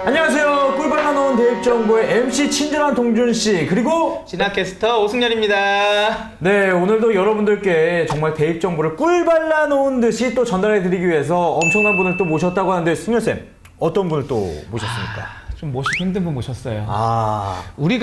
안녕하세요. 꿀빨라 놓은 대입정보의 MC 친절한 동준씨 그리고 진학캐스터 오승열입니다. 네, 오늘도 여러분들께 정말 대입정보를 꿀발라 놓은 듯이 또 전달해드리기 위해서 엄청난 분을 또 모셨다고 하는데 승열쌤 어떤 분을 또 모셨습니까? 좀 모시기 힘든 분 모셨어요. 우리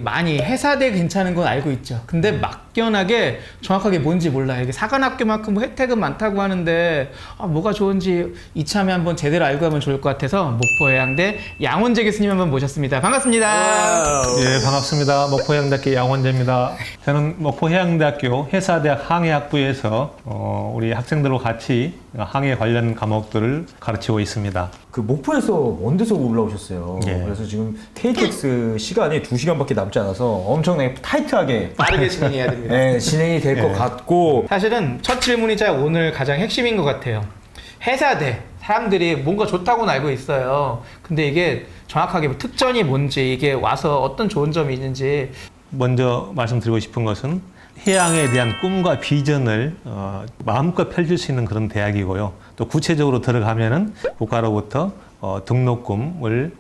많이 회사대 괜찮은 건 알고 있죠. 근데 막연하게 정확하게 뭔지 몰라요. 이게 사관학교만큼 뭐 혜택은 많다고 하는데 뭐가 좋은지 이참에 한번 제대로 알고 가면 좋을 것 같아서 목포해양대 양원재 교수님 한번 모셨습니다. 반갑습니다. 예, 반갑습니다. 목포해양대학교 양원재입니다. 저는 목포해양대학교 해사대학 항해학부에서 우리 학생들과 같이 항해 관련 과목들을 가르치고 있습니다. 그 목포에서 먼 데서 올라오셨어요. 예. 그래서 지금 KTX 시간이 2시간밖에 남지 않아서 엄청나게 타이트하게 빠르게 진행해야 됩니다. 네, 진행이 될 것 예. 같고 사실은 첫 질문이자 오늘 가장 핵심인 것 같아요. 해사대 사람들이 뭔가 좋다고는 알고 있어요. 근데 이게 정확하게 뭐 특전이 뭔지 이게 와서 어떤 좋은 점이 있는지 먼저 말씀드리고 싶은 것은 해양에 대한 꿈과 비전을 마음껏 펼칠 수 있는 그런 대학이고요. 또 구체적으로 들어가면은 국가로부터 등록금을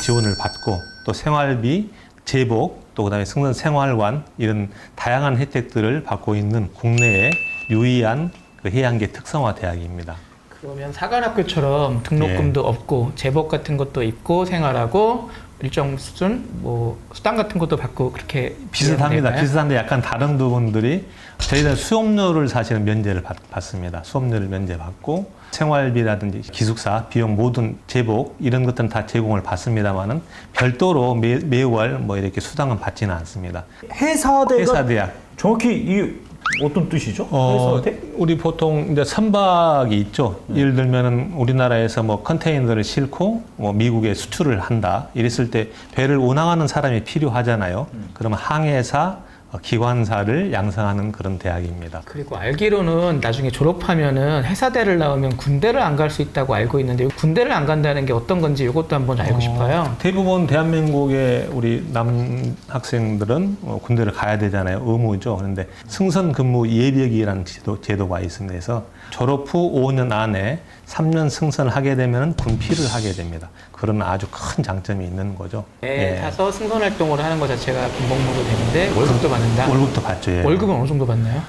지원을 받고 또 생활비, 제복, 또 그다음에 승선 생활관 이런 다양한 혜택들을 받고 있는 국내의 유일한 그 해양계 특성화 대학입니다. 그러면 사관학교처럼 등록금도 없고 제복 같은 것도 입고 생활하고 일정 수준 뭐 수당 같은 것도 받고 그렇게 비슷합니다. 되나요? 비슷한데 약간 다른 부분들이 저희는 수업료를 사실은 면제를 받습니다. 수업료를 면제받고 생활비라든지 기숙사, 비용 모든 제복 이런 것들은 다 제공을 받습니다만은 별도로 매월 뭐 이렇게 수당은 받지는 않습니다. 회사대가 정확히 이 어떤 뜻이죠? 회사대? 우리 보통 이제 선박이 있죠. 예를 들면은 우리나라에서 뭐 컨테이너를 싣고 뭐 미국에 수출을 한다. 이랬을 때 배를 운항하는 사람이 필요하잖아요. 그러면 항해사, 기관사를 양성하는 그런 대학입니다. 그리고 알기로는 나중에 졸업하면은 해사대를 나오면 군대를 안 갈 수 있다고 알고 있는데 군대를 안 간다는 게 어떤 건지 이것도 한번 알고 싶어요. 대부분 대한민국의 우리 남학생들은 군대를 가야 되잖아요. 의무죠. 그런데 승선 근무 예비역이라는 제도가 있습니다. 그래서 졸업 후 5년 안에 3년 승선을 하게 되면 군필을 하게 됩니다. 그런 아주 큰 장점이 있는 거죠. 배 타서 승선 활동을 하는 것 자체가 군복무로 되는데 월급도 받는다. 월급도 받죠. 예. 월급은 어느 정도 받나요?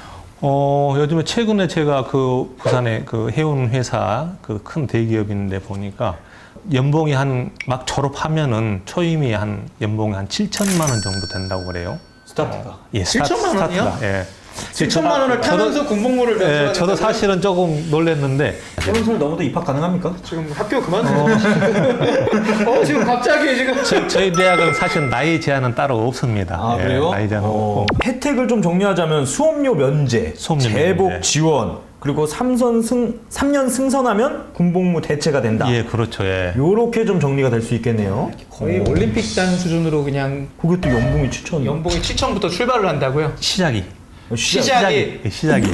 요즘에 최근에 제가 그 부산의 그 해운 회사 그 큰 대기업인데 보니까 연봉이 막 졸업하면은 초임이 연봉이 한 7천만 원 정도 된다고 그래요. 스타트가. 예, 7천만 원이요? 스타트가, 예. 7천만 원을 타면서 군복무를 예, 저도 사실은 조금 놀랐는데 30살 넘어도 입학 가능합니까? 지금 학교 그만둬. 지금 갑자기 지금 저희 대학은 사실 나이 제한은 따로 없습니다. 예, 그래요? 나이 제한 없고. 혜택을 좀 정리하자면 수업료 면제, 수업료 제복 면제. 지원, 그리고 3년 승선하면 군복무 대체가 된다. 예, 그렇죠. 예. 요렇게 좀 정리가 될 수 있겠네요. 거의 올림픽단 수준으로 그냥 그게 또 연봉이 7천. 연봉이 7천부터 출발을 한다고요? 시작이. 시작이. 예, 시작이.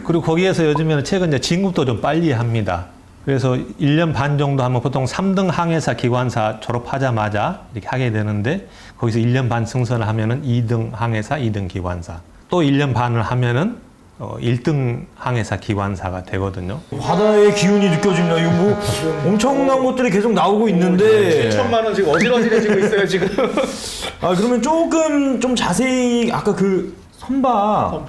그리고 거기에서 요즘에는 최근 이제 진급도 좀 빨리 합니다. 그래서 1년 반 정도 하면 보통 3등 항해사 기관사 졸업하자마자 이렇게 하게 되는데 거기서 1년 반 승선을 하면은 2등 항해사, 2등 기관사. 또 1년 반을 하면은 1등 항해사 기관사가 되거든요. 바다의 기운이 느껴집니다. 이거 뭐 엄청난 것들이 계속 나오고 있는데. 7천만 원 지금 어질어질해지고 있어요 지금. 그러면 조금 좀 자세히 아까 그 선박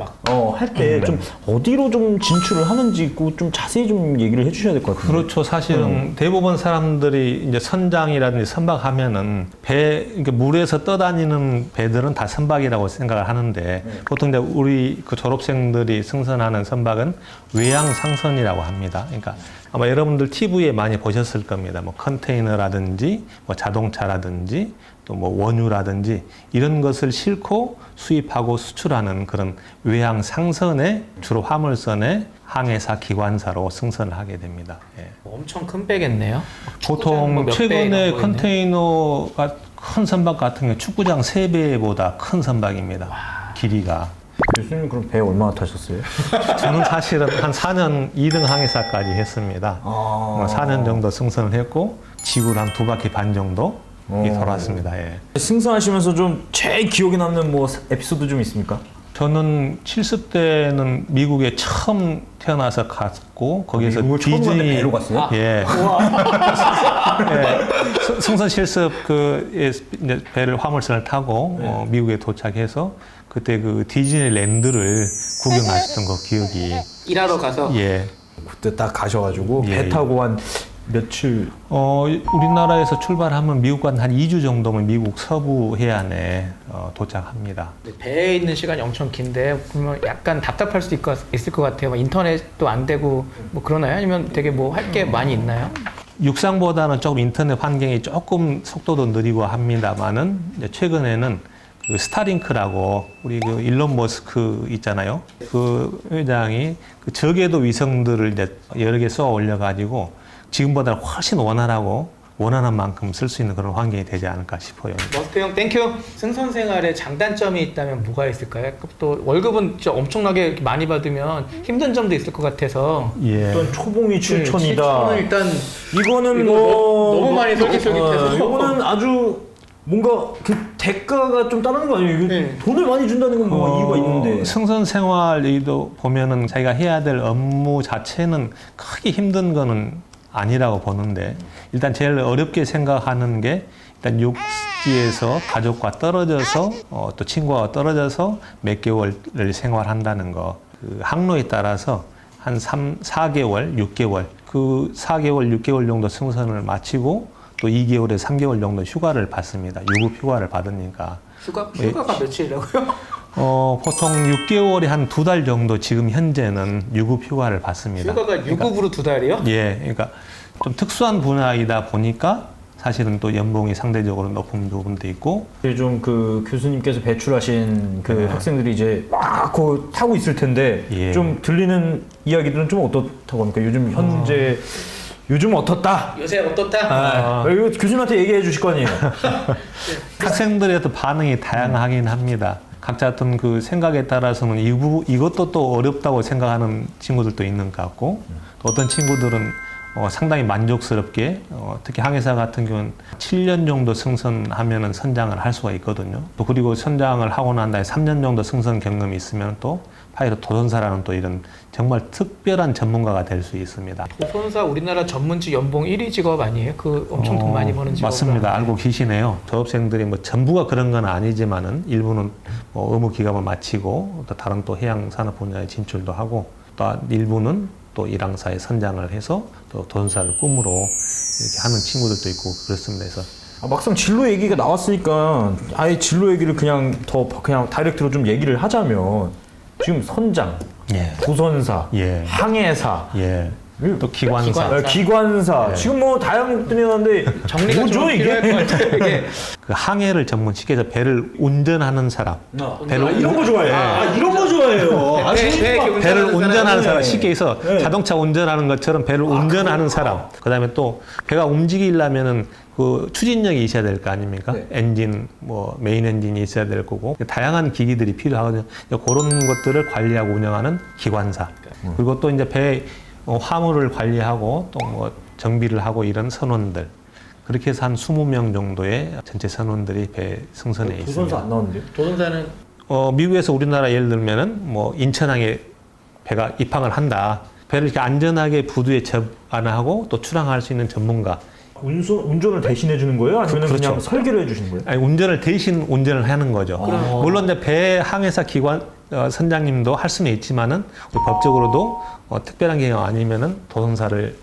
할 때 좀 어디로 좀 진출을 하는지 좀 자세히 좀 얘기를 해주셔야 될 것 같아요. 그렇죠. 사실은 대부분 사람들이 이제 선장이라든지 선박하면은 이렇게 물에서 떠다니는 배들은 다 선박이라고 생각을 하는데 보통 이제 우리 그 졸업생들이 승선하는 선박은 외양 상선이라고 합니다. 그러니까 아마 여러분들 TV에 많이 보셨을 겁니다. 뭐 컨테이너라든지 뭐 자동차라든지 또 뭐 원유라든지 이런 것을 싣고 수입하고 수출하는 그런 외양 상선에 주로 화물선에 항해사 기관사로 승선을 하게 됩니다. 예. 엄청 큰 배겠네요. 보통 최근에 컨테이너가 큰 선박 같은 경우 축구장 3배보다 큰 선박입니다. 길이가. 교수님 그럼 배 얼마나 타셨어요? 저는 사실은 한 4년 2등 항해사까지 했습니다. 4년 정도 승선을 했고 지구를 한 2바퀴 반 정도 돌았습니다. 예. 승선하시면서 좀 제일 기억에 남는 뭐 에피소드 좀 있습니까? 저는 70대는 미국에 처음 태어나서 갔고 거기서 미국을 처음 갔는데 디즈니 배로 갔어요? 예. 예. 승선 실습 이제 배를 화물선을 타고 미국에 도착해서 그때 그 디즈니랜드를 구경하셨던 거 기억이. 일하러 가서 예. 그때 딱 가셔가지고 예, 배 타고 한 며칠 우리나라에서 출발하면 미국과는 한 2주 정도면 미국 서부 해안에 도착합니다. 배에 있는 시간이 엄청 긴데 그러면 약간 답답할 수도 있을 것 같아요. 막 인터넷도 안 되고 뭐 그러나요? 아니면 되게 뭐 할 게 많이 있나요? 육상보다는 조금 인터넷 환경이 조금 속도도 느리고 합니다만은 이제 최근에는 그 스타링크라고 우리 그 일론 머스크 있잖아요. 그 회장이 그 저궤도 위성들을 이제 여러 개 쏘아 올려가지고 지금보다 훨씬 원활하고 원하는 만큼 쓸 수 있는 그런 환경이 되지 않을까 싶어요. 머스크 형 땡큐. 승선 생활에 장단점이 있다면 뭐가 있을까요? 또 월급은 진짜 엄청나게 많이 받으면 힘든 점도 있을 것 같아서. 예. 일단 초봉이 7천이다. 7천은 일단 이거는 이거 뭐 너무 많이 솔깃솔깃해서. 이거는 아주 뭔가 그 대가가 좀 따르는 거 아니에요? 이거 네. 돈을 많이 준다는 건 뭐 이유가 있는데. 승선 생활도 보면은 자기가 해야 될 업무 자체는 크게 힘든 거는 아니라고 보는데 일단 제일 어렵게 생각하는 게 일단 육지에서 가족과 떨어져서 또 친구와 떨어져서 몇 개월을 생활한다는 거. 그 항로에 따라서 한 3-4개월, 6개월 그 4개월, 6개월 정도 승선을 마치고 또 2개월에서 3개월 정도 휴가를 받습니다. 유급 휴가를 받으니까. 휴가가 며칠이라고요? 보통 6개월에 한 2달 정도 지금 현재는 유급 휴가를 받습니다. 휴가가 유급으로 2달이요? 예, 그러니까 좀 특수한 분야이다 보니까 사실은 또 연봉이 상대적으로 높은 부분도 있고. 좀 그 교수님께서 배출하신 그 학생들이 이제 막 그 타고 있을 텐데 예. 좀 들리는 이야기들은 좀 어떻다고 합니까? 요즘 현재 요즘 어떻다? 요새 어떻다? 이거 교수님한테 얘기해 주실 거 아니에요? 학생들의 어떤 반응이 다양하긴 합니다. 각자 어떤 그 생각에 따라서는 이것도 또 어렵다고 생각하는 친구들도 있는 것 같고, 또 어떤 친구들은 상당히 만족스럽게 특히 항해사 같은 경우는 7년 정도 승선하면은 선장을 할 수가 있거든요. 또 그리고 선장을 하고 난 다음에 3년 정도 승선 경험이 있으면 또 파이럿 도전사라는 또 이런 정말 특별한 전문가가 될 수 있습니다. 도전사 우리나라 전문직 연봉 1위 직업 아니에요? 그 엄청 돈 많이 버는 직업. 맞습니다. 알고 계시네요. 졸업생들이 뭐 전부가 그런 건 아니지만은 일부는 뭐 의무 기간을 마치고 또 다른 또 해양 산업 분야에 진출도 하고 또 일부는 또 일항사에 선장을 해서 또 도전사를 꿈으로 이렇게 하는 친구들도 있고 그렇습니다. 그래서 막상 진로 얘기가 나왔으니까 아예 진로 얘기를 그냥 다이렉트로 좀 얘기를 하자면 지금 선장, 예. 도선사, 예. 항해사, 예. 또 기관사. 기관사. 예. 지금 뭐 다양들이 있는데 정리가 뭐죠 좀 필요할 것 같아요. 이게. 그 항해를 전문시켜서 배를 운전하는 사람. 배를 이런 거 좋아해요. 이런 거 좋아해요. 배를 운전하는 사람, 네. 쉽게 해서 네. 자동차 운전하는 것처럼 배를 운전하는 사람. 그다음에 또 배가 움직이려면은 그 추진력이 있어야 될 거 아닙니까? 네. 엔진, 메인 엔진이 있어야 될 거고 다양한 기기들이 필요하거든요. 그런 것들을 관리하고 운영하는 기관사. 그리고 또 이제 배 화물을 관리하고 또 정비를 하고 이런 선원들. 그렇게 해서 한 20명 정도의 전체 선원들이 배 승선에 있습니다. 도선사 안 나오는데요? 도전사는 미국에서 우리나라 예를 들면은 인천항에 배가 입항을 한다. 배를 이렇게 안전하게 부두에 접안하고 또 출항할 수 있는 전문가. 운전을 대신해 주는 거예요? 아니면 그렇죠. 그냥 설계를 해 주시는 거예요? 아니, 운전을 대신 운전을 하는 거죠. 물론 이제 배 항해사 기관 선장님도 할 수는 있지만은 법적으로도 특별한 경우 아니면은 도선사를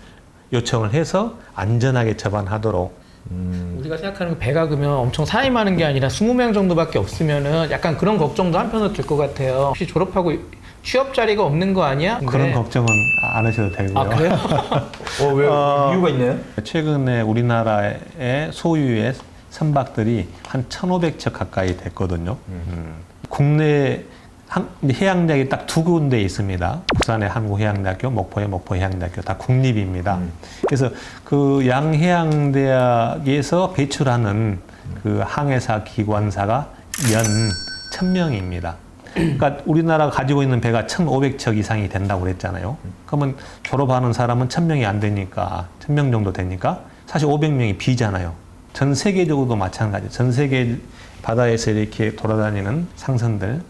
요청을 해서 안전하게 접안하도록. 우리가 생각하는 배가 그러면 엄청 사람이 많은 게 아니라 20명 정도밖에 없으면은 약간 그런 걱정도 한편으로 들 것 같아요. 혹시 졸업하고 취업 자리가 없는 거 아니야? 그런 걱정은 안 하셔도 되고요. 아 그래요? 왜 이유가 있나요? 최근에 우리나라의 소유의 선박들이 한 1,500척 가까이 됐거든요. 국내 해양대학이 딱 2군데 있습니다. 부산의 한국해양대학교, 목포의 목포해양대학교 다 국립입니다. 그래서 그 양해양대학에서 배출하는 그 항해사 기관사가 연 1,000명입니다. 그러니까 우리나라가 가지고 있는 배가 1,500척 이상이 된다고 그랬잖아요. 그러면 졸업하는 사람은 1,000명이 안 되니까 1,000명 정도 되니까 사실 500명이 비잖아요. 전 세계적으로도 마찬가지예요. 전 세계 바다에서 이렇게 돌아다니는 상선들,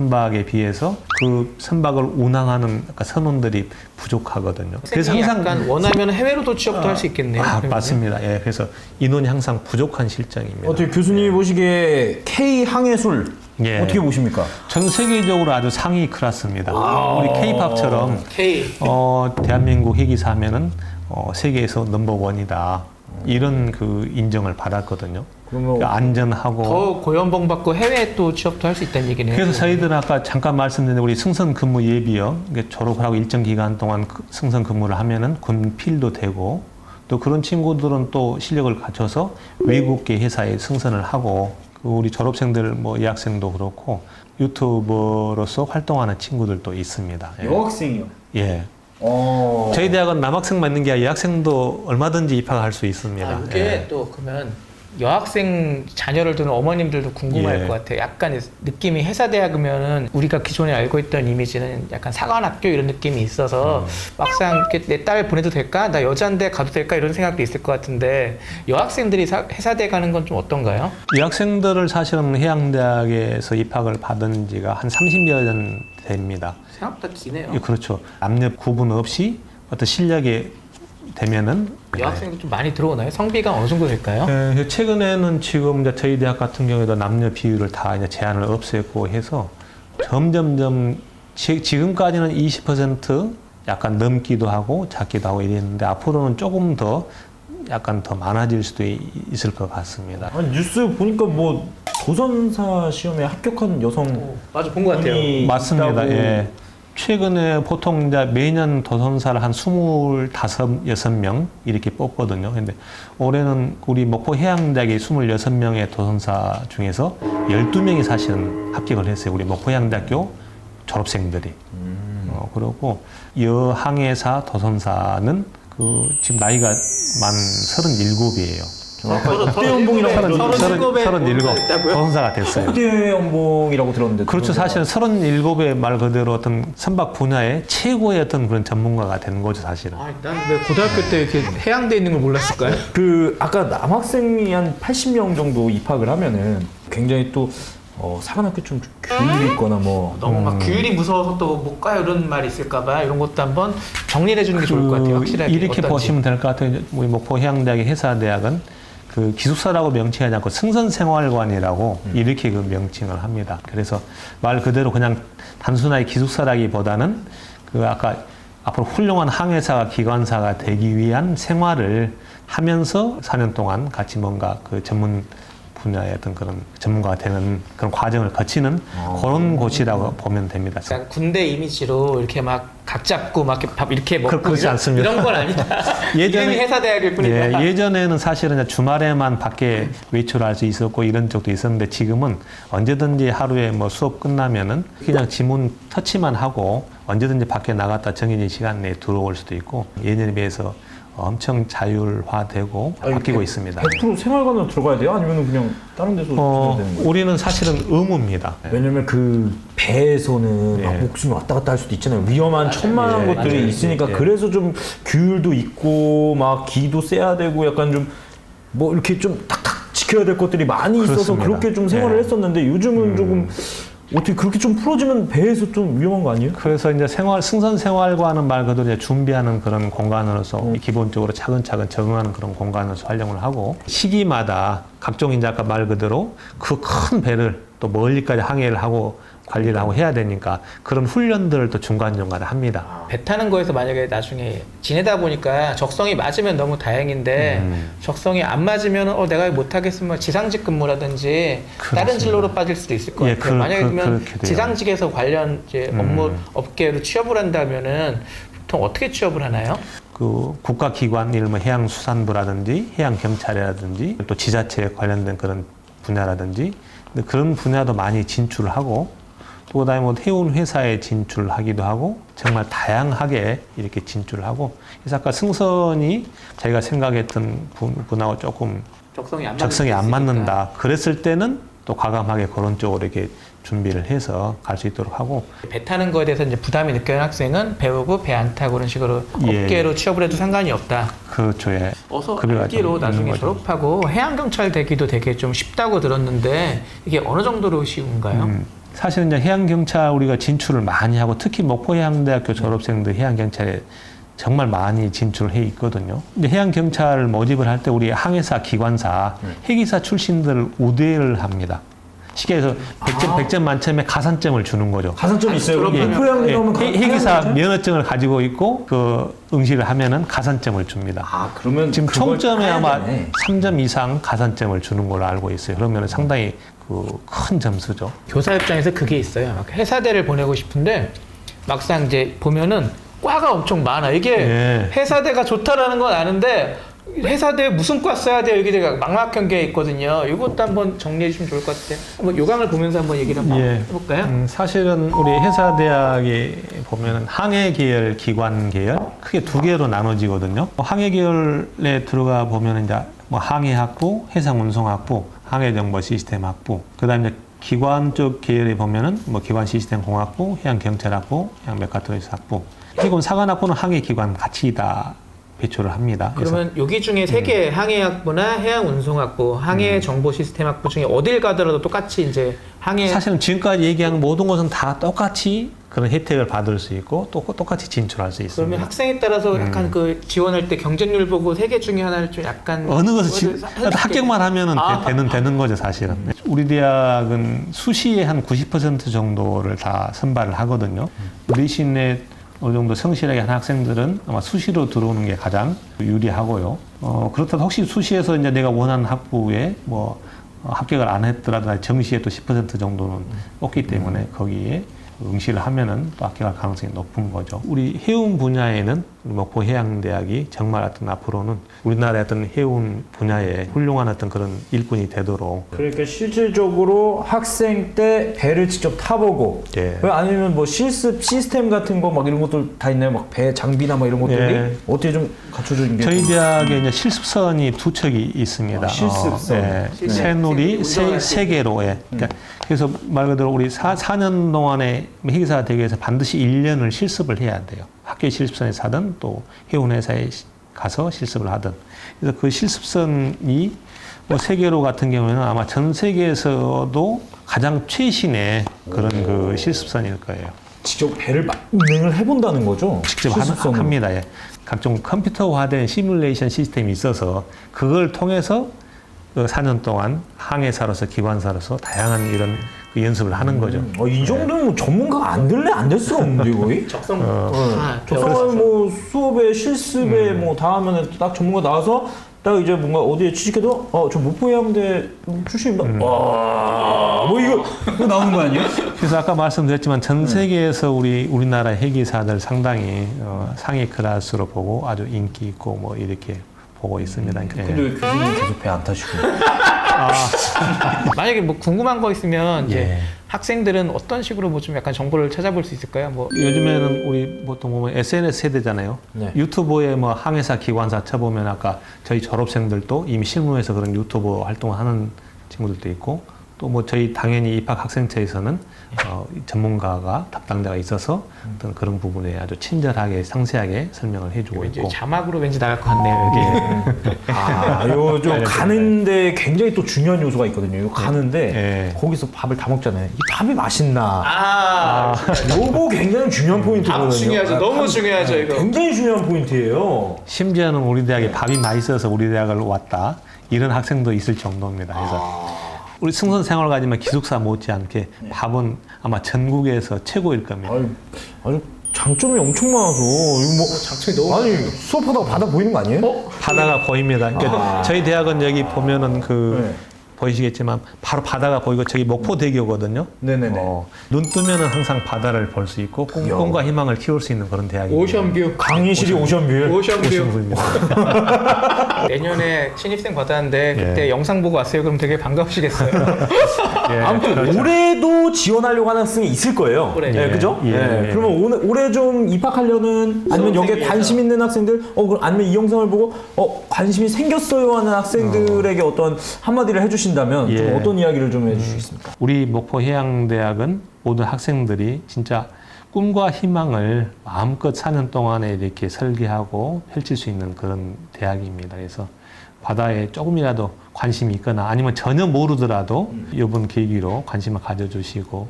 선박에 비해서 그 선박을 운항하는 선원들이 부족하거든요. 그래서 약간 원하면 해외로도 취업도 할 수 있겠네요. 맞습니다. 예, 그래서 인원이 항상 부족한 실정입니다. 어떻게 교수님이 보시기에 K 항해술 예. 어떻게 보십니까? 전 세계적으로 아주 상위 클래스입니다. 우리 K-팝처럼 대한민국 회기사 하면은 세계에서 넘버원이다. 이런 그 인정을 받았거든요. 그러면 안전하고 더 고연봉 받고 해외에 또 취업도 할 수 있다는 얘기네요. 그래서 저희들은 아까 잠깐 말씀드린 우리 승선 근무 예비역 졸업을 하고 일정 기간 동안 승선 근무를 하면은 군필도 되고 또 그런 친구들은 또 실력을 갖춰서 외국계 회사에 승선을 하고 우리 졸업생들 뭐 여학생도 그렇고 유튜버로서 활동하는 친구들도 있습니다. 예. 여학생이요? 예. 저희 대학은 남학생만 있는 게 아니라 여학생도 얼마든지 입학할 수 있습니다. 이게 예. 또 그러면 여학생 자녀를 두는 어머님들도 궁금할 예. 것 같아요. 약간 느낌이 회사대학이면은 우리가 기존에 알고 있던 이미지는 약간 사관학교 이런 느낌이 있어서 막상 내 딸 보내도 될까? 나 여자인데 가도 될까? 이런 생각도 있을 것 같은데 여학생들이 회사대 가는 건 좀 어떤가요? 여학생들을 사실은 해양대학에서 입학을 받은 지가 한 30여 년 됩니다. 생각보다 기네요. 예, 그렇죠. 남녀 구분 없이 어떤 실력이 되면은 여학생도 좀 많이 들어오나요? 성비가 어느 정도 될까요? 네, 최근에는 지금 이제 저희 대학 같은 경우에도 남녀 비율을 다 이제 제한을 없앴고 해서 점점점 지금까지는 20% 약간 넘기도 하고 작기도 하고 이랬는데 앞으로는 조금 더 약간 더 많아질 수도 있을 것 같습니다. 아니, 뉴스 보니까 뭐 도전사 시험에 합격한 여성 맞아, 본 것 같아요. 맞습니다. 있다고. 예. 최근에 보통 이제 매년 도전사를 한 25, 6명 이렇게 뽑거든요. 근데 올해는 우리 목포 해양대학의 26명의 도전사 중에서 12명이 사실은 합격을 했어요. 우리 목포 해양대학교 졸업생들이. 그리고 여항해사 도전사는 지금 나이가 만 37이에요. 아까 국대 연봉이라고 들었는데 37 도전사가 됐어요. 국대 연봉이라고 들었는데 그렇죠. 사실은 37의 말 그대로 어떤 선박 분야의 최고의 어떤 그런 전문가가 되는 거죠, 사실은. 난 왜 고등학교 때 이렇게 해양대에 있는 걸 몰랐을까요? 그 아까 남학생이 한 80명 정도 입학을 하면은 굉장히 또 사관학교 좀 규율이 있거나 뭐 너무 막 규율이 무서워서 또 못 가요 이런 말이 있을까봐 이런 것도 한번 정리를 해주는 게 좋을 것 같아요. 확실하게 이렇게 어떤지. 보시면 될 것 같아요. 우리 목포 해양대학의 해사대학은 그 기숙사라고 명칭하지 않고 승선생활관이라고 이렇게 그 명칭을 합니다. 그래서 말 그대로 그냥 단순하게 기숙사라기보다는 그 아까 앞으로 훌륭한 항해사가 기관사가 되기 위한 생활을 하면서 4년 동안 같이 뭔가 그 전문 분야의 어떤 그런 전문가가 되는 그런 과정을 거치는 그런 곳이라고 보면 됩니다. 약간 군대 이미지로 이렇게 막 각 잡고 막 이렇게 먹고 그렇지 않습니다. 이런 건 아니다. 이름이 해사대학일 뿐이다. 예전에는 사실은 주말에만 밖에 외출할 수 있었고 이런 적도 있었는데 지금은 언제든지 하루에 뭐 수업 끝나면은 그냥 지문 터치만 하고 언제든지 밖에 나갔다 정해진 시간 내에 들어올 수도 있고 예년에 비해서 엄청 자율화되고 바뀌고 있습니다. 100% 생활관으로 들어가야 돼요? 아니면 그냥 다른 데서 들어야 되는 거예요? 우리는 사실은 의무입니다. 왜냐면 그 배에서는 막 예. 목숨이 왔다 갔다 할 수도 있잖아요. 위험한 천만한 예, 것들이 맞아요. 있으니까 예. 그래서 좀 규율도 있고 막 기도 세야 되고 약간 좀 뭐 이렇게 좀 탁탁 지켜야 될 것들이 많이 있어서 그렇습니다. 그렇게 좀 생활을 예. 했었는데 요즘은 조금 어떻게 그렇게 좀 풀어지면 배에서 좀 위험한 거 아니에요? 그래서 이제 승선 생활과는 말 그대로 이제 준비하는 그런 공간으로서 기본적으로 차근차근 적응하는 그런 공간으로서 활용을 하고 시기마다 각종 이제 아까 말 그대로 그 큰 배를 또 멀리까지 항해를 하고 관리를 하고 해야 되니까 그런 훈련들을 또 중간중간에 합니다. 배 타는 거에서 만약에 나중에 지내다 보니까 적성이 맞으면 너무 다행인데 적성이 안 맞으면 내가 못하겠으면 지상직 근무라든지 다른 그렇습니다. 진로로 빠질 수도 있을 것 예, 같아요. 만약에 그러면 그렇게 돼요. 지상직에서 관련 이제 업무 업계로 취업을 한다면은 보통 어떻게 취업을 하나요? 그 국가기관, 예를 들면 해양수산부라든지 해양경찰이라든지 또 지자체에 관련된 그런 분야라든지 근데 그런 분야도 많이 진출을 하고 또 그다음에 뭐 해운 회사에 진출하기도 하고 정말 다양하게 이렇게 진출을 하고 그래서 아까 승선이 자기가 생각했던 분하고 조금 적성이 안 맞는다 그랬을 때는 또 과감하게 그런 쪽으로 이렇게 준비를 해서 갈 수 있도록 하고 배 타는 거에 대해서 이제 부담이 느껴는 학생은 배우고 배 안 타고 그런 식으로 예. 업계로 취업을 해도 상관이 없다. 그렇죠. 예. 어서 급여가 알기로 좀 나중에 있는 거죠. 졸업하고 해양경찰 되기도 되게 좀 쉽다고 들었는데 이게 어느 정도로 쉬운가요? 사실은 이제 해양경찰 우리가 진출을 많이 하고 특히 목포해양대학교 졸업생들 해양경찰에 정말 많이 진출해 있거든요. 이제 해양경찰 모집을 할 때 우리 항해사, 기관사, 해기사 출신들을 우대를 합니다. 쉽게 해서 100점 만점에 가산점을 주는 거죠. 가산점이 있어요. 그럼 목포해양대 가면 해기사 면허증을 가지고 있고 그 응시를 하면은 가산점을 줍니다. 그러면 지금 총점에 아마 되네. 3점 이상 가산점을 주는 걸로 알고 있어요. 그러면 상당히 큰 점수죠. 교사 입장에서 그게 있어요. 막 회사대를 보내고 싶은데 막상 이제 보면은 과가 엄청 많아. 이게 회사대가 좋다라는 건 아는데 회사대 무슨 과 써야 돼요? 이게 제가 막막한 게 있거든요. 이것도 한번 정리해 주시면 좋을 것 같아요. 한번 요강을 보면서 한번 얘기를 한번 해볼까요? 사실은 우리 해사대학이 보면은 항해 계열, 기관 계열 크게 두 개로 나눠지거든요. 항해 계열에 들어가 보면은 이제 뭐 항해학부, 해상운송학부, 항해정보시스템학부, 그다음에 기관 쪽 계열에 보면은 뭐 기관시스템공학부, 해양경찰학부, 해양메카트로니스학부, 해군 사관학부는 항해기관 같이 다 배출을 합니다. 그러면 여기 중에 세 개 항해학부나 해양운송학부, 항해정보시스템학부 중에 어딜 가더라도 똑같이 이제 항해 사실은 지금까지 얘기한 모든 것은 다 똑같이 그런 혜택을 받을 수 있고 또 똑같이 진출할 수 있습니다. 그러면 학생에 따라서 약간 그 지원할 때 경쟁률 보고 세 개 중에 하나를 좀 약간 어느 것을 합격만 하면은 되는 거죠 사실은. 우리 대학은 수시에 한 90% 정도를 다 선발을 하거든요. 내신에 어느 정도 성실하게 한 학생들은 아마 수시로 들어오는 게 가장 유리하고요. 그렇다고 혹시 수시에서 이제 내가 원하는 학부에 뭐 합격을 안 했더라도 정시에 또 10% 정도는 뽑기 때문에 거기에 응시를 하면은 또 합격할 가능성이 높은 거죠. 우리 해운 분야에는 목포해양대학이 정말 어떤 앞으로는 우리나라의 어떤 해운 분야에 훌륭한 어떤 그런 일꾼이 되도록. 그러니까 실질적으로 학생 때 배를 직접 타보고 아니면 뭐 실습 시스템 같은 거 막 이런 것들 다 있나요? 막 배 장비나 막 이런 것들이 어떻게 좀 갖춰져 있는 게 저희 대학에 이제 실습선이 두 척이 있습니다. 실습선. 새놀이 세 개로. 그러니까 그래서 말 그대로 우리 4년 동안에 해기사 대학에서 반드시 1년을 실습을 해야 돼요. 학교 실습선에서 하든 또 해운회사에 가서 실습을 하든. 그래서 그 실습선이 뭐 세계로 같은 경우에는 아마 전 세계에서도 가장 최신의 그런 그 실습선일 거예요. 직접 배를 운행을 해본다는 거죠? 직접 합니다. 각종 컴퓨터화된 시뮬레이션 시스템이 있어서 그걸 통해서 그 4년 동안 항해사로서 기관사로서 다양한 이런 그 연습을 하는 거죠. 이 정도면 뭐 전문가가 안 될래 안 될 수가 없는데 거의? 적성 적성을 뭐 수업에 실습에 뭐 다 하면은 딱 전문가 나와서 딱 이제 뭔가 어디에 취직해도 저 목포해양대 출신입니다. 와, 뭐 이거 나오는 거 아니에요? 그래서 아까 말씀드렸지만 전 세계에서 우리나라 해기사들 상당히 상위 클래스로 보고 아주 인기 있고 뭐 이렇게 보고 있습니다. 근데 왜 교수님 계속 배 안 타시고? 만약에 뭐 궁금한 거 있으면 이제 학생들은 어떤 식으로 뭐 좀 약간 정보를 찾아볼 수 있을까요? 뭐 요즘에는 우리 보통 보면 SNS 세대잖아요. 유튜브에 뭐 항해사 기관사 쳐보면 아까 저희 졸업생들도 이미 실무에서 그런 유튜브 활동을 하는 친구들도 있고 또 뭐 저희 당연히 입학 학생처에서는 전문가가 담당자가 있어서 어떤 그런 부분에 아주 친절하게 상세하게 설명을 해주고 있고 자막으로 왠지 나갈 것 같네요 여기. 요 좀 가는데 굉장히 또 중요한 요소가 있거든요. 요 가는데 거기서 밥을 다 먹잖아요. 이 밥이 맛있나? 요거 굉장히 중요한 포인트거든요. 중요하죠. 너무 중요하죠 이거. 굉장히 중요한 포인트예요. 심지어는 우리 대학에 밥이 맛있어서 우리 대학을 왔다 이런 학생도 있을 정도입니다. 그래서 우리 승선 생활 가지만 기숙사 못지않게 밥은 아마 전국에서 최고일 겁니다. 아주 장점이 엄청 많아서 이거 뭐 장점이 너무 아니 수업하다가 바다 보이는 거 아니에요? 바다가 보입니다. 그러니까 저희 대학은 여기 보면은 보이시겠지만 바로 바다가 보이고 저기 목포대교거든요. 네네네. 눈 뜨면은 항상 바다를 볼 수 있고 꿈과 희망을 키울 수 있는 그런 대학입니다. 오션뷰. 강의실이 오션뷰. 오션뷰. 내년에 신입생 받았는데 그때 영상 보고 왔어요. 그럼 되게 반가우시겠어요. 아무튼 올해도 지원하려고 하는 학생이 있을 거예요. 올해. 그죠? 그러면 올해 좀 입학하려는 아니면 여기에 관심 있는 학생들, 아니면 이 영상을 보고 관심이 생겼어요 하는 학생들에게 어떤 한마디를 해주신다면 좀 어떤 이야기를 좀 해주시겠습니까? 우리 목포해양대학은 모든 학생들이 진짜 꿈과 희망을 마음껏 4년 동안에 이렇게 설계하고 펼칠 수 있는 그런 대학입니다. 그래서 바다에 조금이라도 관심이 있거나 아니면 전혀 모르더라도 이번 계기로 관심을 가져주시고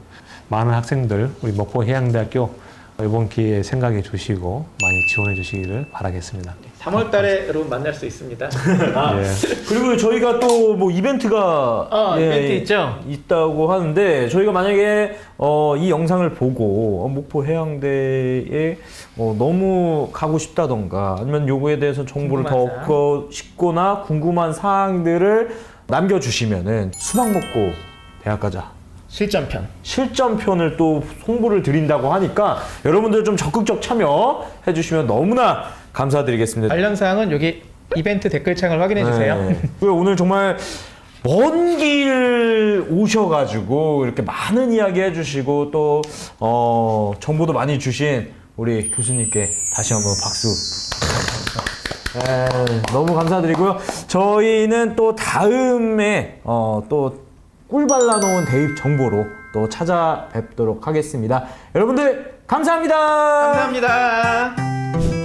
많은 학생들 우리 목포해양대학교 이번 기회에 생각해 주시고 많이 지원해 주시기를 바라겠습니다. 3월 달에 여러분 만날 수 있습니다. 아, 예. 그리고 저희가 또 뭐 이벤트가 이벤트 있죠? 있다고 하는데 저희가 만약에 이 영상을 보고 목포 해양대에 너무 가고 싶다던가 아니면 요거에 대해서 정보를 더 궁금한 얻고 싶거나 궁금한 사항들을 남겨주시면은 수박 먹고 대학 가자 실전편. 실전편을 또 홍보를 드린다고 하니까 여러분들 좀 적극적 참여해 주시면 너무나 감사드리겠습니다. 관련 사항은 여기 이벤트 댓글창을 확인해 주세요. 네. 그리고 오늘 정말 먼 길 오셔가지고 이렇게 많은 이야기 해주시고 또 정보도 많이 주신 우리 교수님께 다시 한번 박수. 너무 감사드리고요. 저희는 또 다음에 또 꿀 발라놓은 대입 정보로 또 찾아뵙도록 하겠습니다. 여러분들 감사합니다. 감사합니다.